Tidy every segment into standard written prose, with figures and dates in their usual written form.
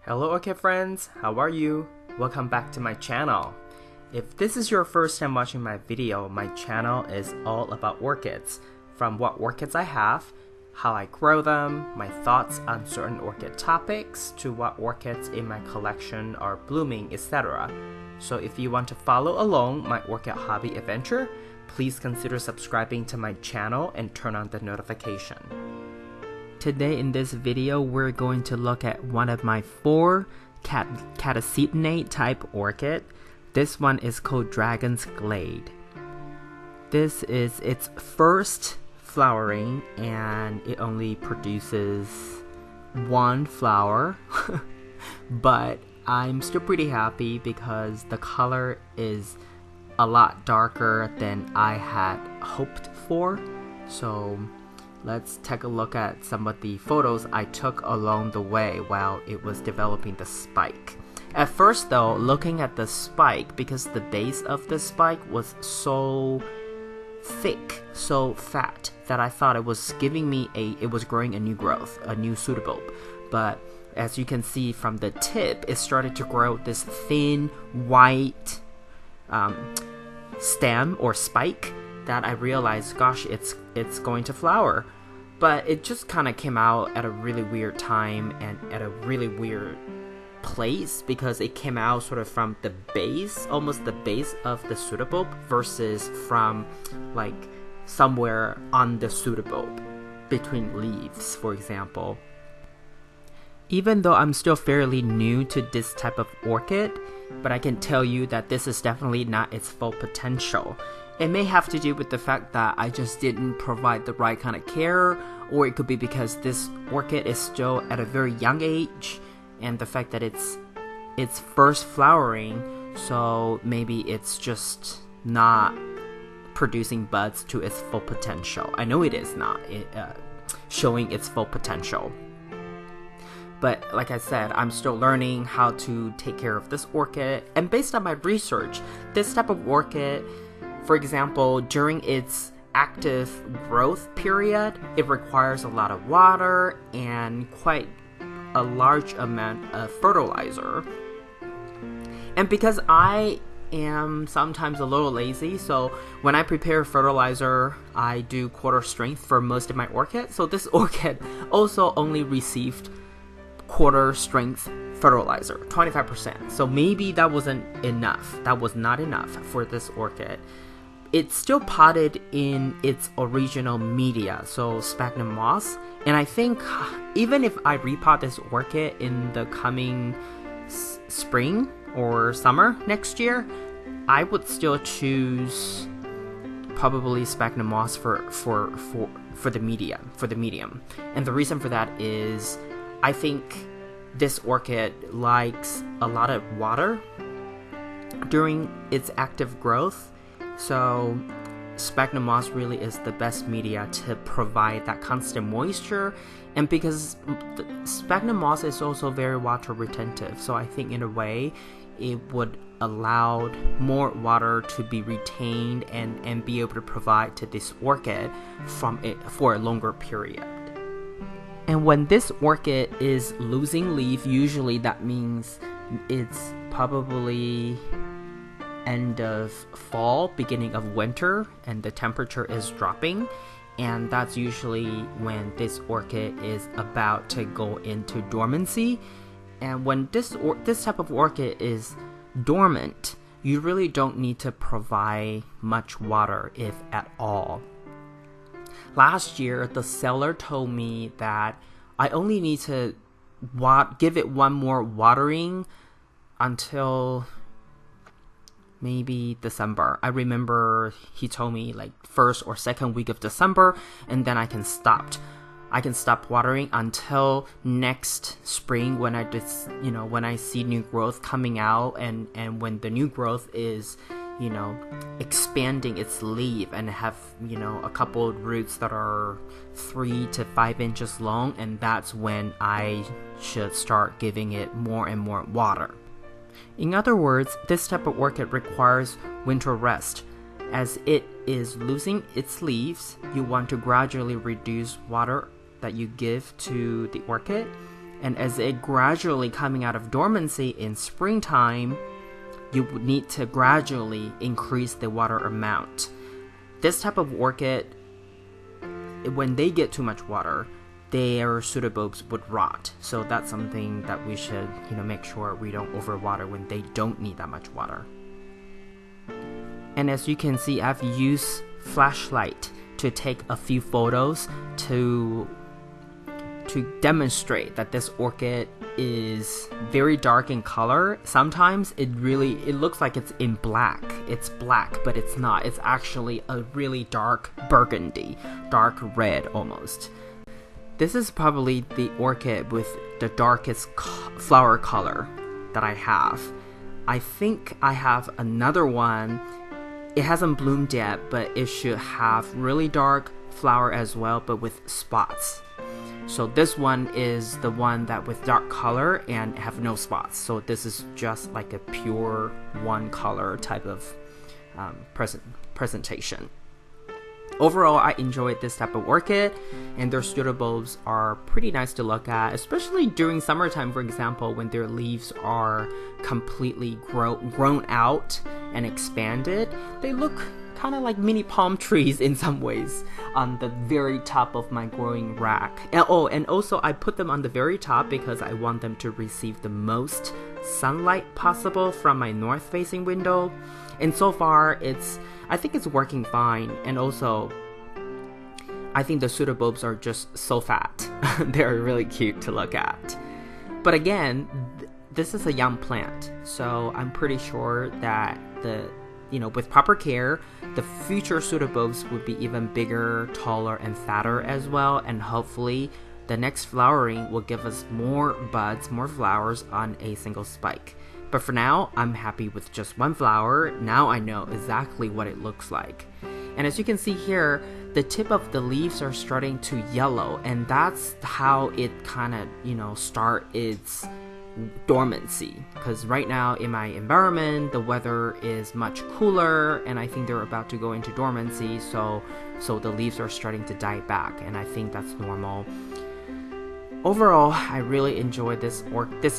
Hello Orchid friends, how are you? Welcome back to my channel. If this is your first time watching my video, my channel is all about orchids. From what orchids I have, how I grow them, my thoughts on certain orchid topics, to what orchids in my collection are blooming, etc. So if you want to follow along my orchid hobby adventure, please consider subscribing to my channel and turn on the notification. Today in this video, we're going to look at one of my 4 Catasetum type orchid. This one is called Dragon's Glade. This is its first flowering and it only produces 1 flower. But I'm still pretty happy because the color is a lot darker than I had hoped for. So let's take a look at some of the photos I took along the way while it was developing the spike. At first though, looking at the spike, because the base of the spike was so thick, so fat, that I thought it was giving me it was growing a new growth, a new pseudobulb. But as you can see from the tip, it started to grow this thin white stem or spike that I realized, gosh, it's going to flower. But it just kind of came out at a really weird time and at a really weird place, because it came out sort of from the base, almost the base of the pseudobulb, versus from like somewhere on the pseudobulb between leaves, for example. Even though I'm still fairly new to this type of orchid, but I can tell you that this is definitely not its full potential. It may have to do with the fact that I just didn't provide the right kind of care, or it could be because this orchid is still at a very young age, and the fact that it's first flowering, so maybe it's just not producing buds to its full potential. I know it is not showing its full potential. But like I said, I'm still learning how to take care of this orchid, and based on my research, this type of orchid, for example, during its active growth period, it requires a lot of water and quite a large amount of fertilizer. And because I am sometimes a little lazy, so when I prepare fertilizer, I do quarter strength for most of my orchids. So this orchid also only received quarter strength fertilizer, 25%. So maybe that wasn't enough. That was not enough for this orchid. It's still potted in its original media, so sphagnum moss. And I think even if I repot this orchid in the coming spring or summer next year, I would still choose probably sphagnum moss for the medium. And the reason for that is I think this orchid likes a lot of water during its active growth. So sphagnum moss really is the best media to provide that constant moisture, and because sphagnum moss is also very water retentive, so I think in a way it would allow more water to be retained and be able to provide to this orchid from it for a longer period. And when this orchid is losing leaf, usually that means it's probably end of fall, beginning of winter, and the temperature is dropping, and that's usually when this orchid is about to go into dormancy. And when this type of orchid is dormant, you really don't need to provide much water, if at all. Last year, the seller told me that I only need to give it one more watering until maybe December. I remember he told me like first or second week of December, and then I can stop watering until next spring, when when I see new growth coming out, and when the new growth is expanding its leaf and have a couple of roots that are 3 to 5 inches long, and that's when I should start giving it more and more water. In other words, this type of orchid requires winter rest. As it is losing its leaves, you want to gradually reduce water that you give to the orchid and as it gradually coming out of dormancy in springtime, you would need to gradually increase the water amount. This type of orchid, when they get too much water, their pseudobulbs would rot. So that's something that we should, make sure we don't overwater when they don't need that much water. And as you can see, I've used flashlight to take a few photos to demonstrate that this orchid is very dark in color. Sometimes it looks like it's in black. It's black, but it's not. It's actually a really dark burgundy, dark red almost. This is probably the orchid with the darkest flower color that I have. I think I have another one. It hasn't bloomed yet, but it should have really dark flower as well, but with spots. So this one is the one that with dark color and have no spots. So this is just like a pure one color type of presentation. Overall, I enjoyed this type of orchid, and their pseudobulbs are pretty nice to look at, especially during summertime, for example, when their leaves are completely grown out and expanded. They look kind of like mini palm trees in some ways on the very top of my growing rack. And also I put them on the very top because I want them to receive the most sunlight possible from my north-facing window. And so far, I think it's working fine. And also, I think the pseudobulbs are just so fat. They're really cute to look at. But again, this is a young plant, so I'm pretty sure that with proper care, the future pseudobulbs would be even bigger, taller, and fatter as well. And hopefully, the next flowering will give us more buds, more flowers on a single spike. But for now, I'm happy with just one flower. Now I know exactly what it looks like. And as you can see here, the tip of the leaves are starting to yellow, and that's how it kind of, start its dormancy. Because right now in my environment, the weather is much cooler, and I think they're about to go into dormancy, so the leaves are starting to die back, and I think that's normal. Overall, I really enjoy this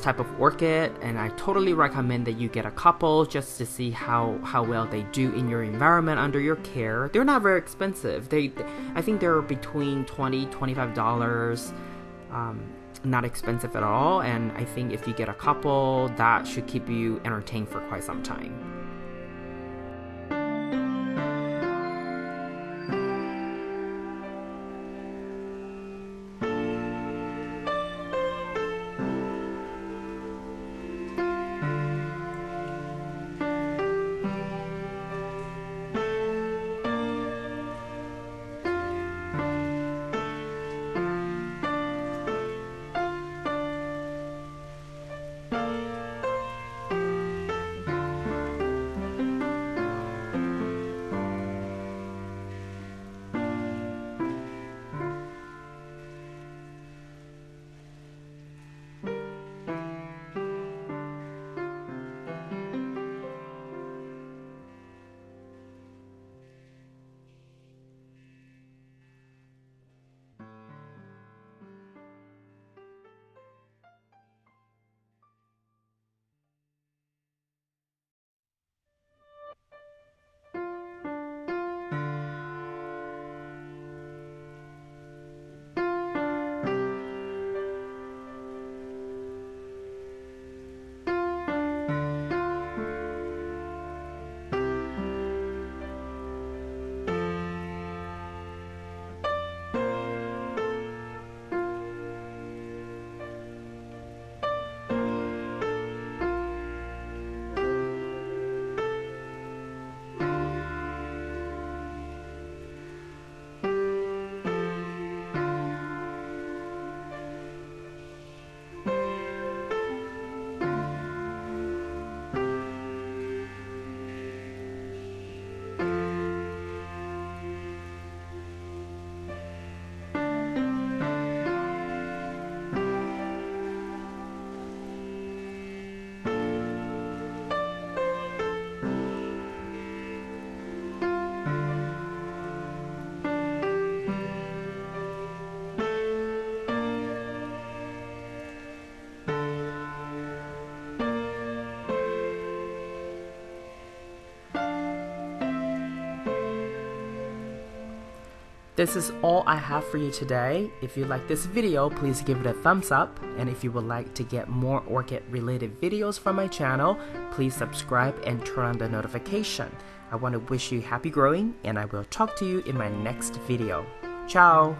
type of orchid, and I totally recommend that you get a couple just to see how well they do in your environment under your care. They're not very expensive. I think they're between $20-$25. Not expensive at all, and I think if you get a couple, that should keep you entertained for quite some time. This is all I have for you today. If you like this video, please give it a thumbs up. And if you would like to get more orchid related videos from my channel, please subscribe and turn on the notification. I want to wish you happy growing, and I will talk to you in my next video. Ciao!